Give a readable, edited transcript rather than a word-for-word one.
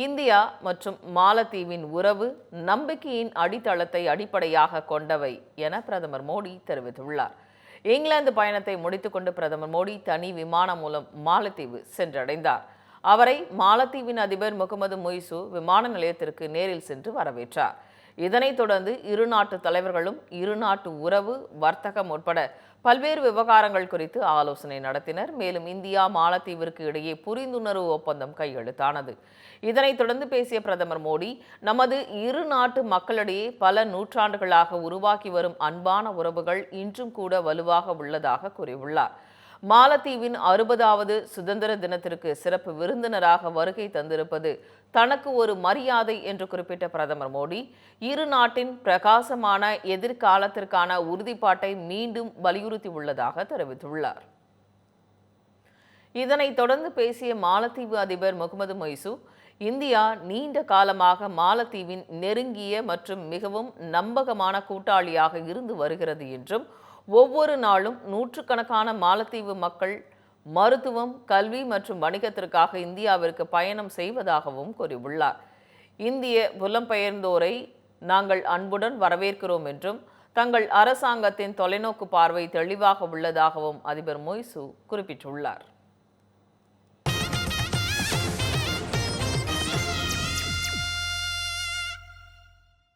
India மற்றும் மாலத்தீவின் உறவு நம்பிக்கையின் அடித்தளத்தை அடிப்படையாக கொண்டவை என பிரதமர் மோடி தெரிவித்துள்ளார். இங்கிலாந்து பயணத்தை முடித்துக்கொண்டு பிரதமர் மோடி தனி விமானம் மூலம் மாலத்தீவு சென்றடைந்தார். அவரை மாலத்தீவின் அதிபர் முகமது முய்சு விமான நிலையத்திற்கு நேரில் சென்று வரவேற்றார். இதனைத் தொடர்ந்து இரு நாட்டு தலைவர்களும் இருநாட்டு உறவு, வர்த்தகம் உட்பட பல்வேறு விவகாரங்கள் குறித்து ஆலோசனை நடத்தினர். மேலும் இந்தியா மாலத்தீவிற்கு இடையே புரிந்துணர்வு ஒப்பந்தம் கையெழுத்தானது. இதனைத் தொடர்ந்து பேசிய பிரதமர் மோடி, நமது இரு நாட்டு மக்களிடையே பல நூற்றாண்டுகளாக உருவாக்கி வரும் அன்பான உறவுகள் இன்றும் கூட வலுவாக உள்ளதாக கூறியுள்ளார். மாலத்தீவின் 60வது சுதந்திர தினத்திற்கு சிறப்பு விருந்தினராக வருகை தந்திருப்பது தனக்கு ஒரு மரியாதை என்று குறிப்பிட்ட பிரதமர் மோடி, இரு நாட்டின் பிரகாசமான எதிர்காலத்திற்கான உறுதிப்பாட்டை மீண்டும் வலியுறுத்தியுள்ளதாக தெரிவித்துள்ளார். இதனைத் தொடர்ந்து பேசிய மாலத்தீவு அதிபர் முகமது முய்சு, இந்தியா நீண்ட காலமாக மாலத்தீவின் நெருங்கிய மற்றும் மிகவும் நம்பகமான கூட்டாளியாக இருந்து வருகிறது என்றும், ஒவ்வொரு நாளும் நூற்றுக்கணக்கான மாலத்தீவு மக்கள் மருத்துவம், கல்வி மற்றும் வணிகத்திற்காக இந்தியாவிற்கு பயணம் செய்வதாகவும் கூறியுள்ளார். இந்திய புலம்பெயர்ந்தோரை நாங்கள் அன்புடன் வரவேற்கிறோம் என்றும், தங்கள் அரசாங்கத்தின் தொலைநோக்கு பார்வை தெளிவாக உள்ளதாகவும் அதிபர் முய்சு குறிப்பிட்டுள்ளார்.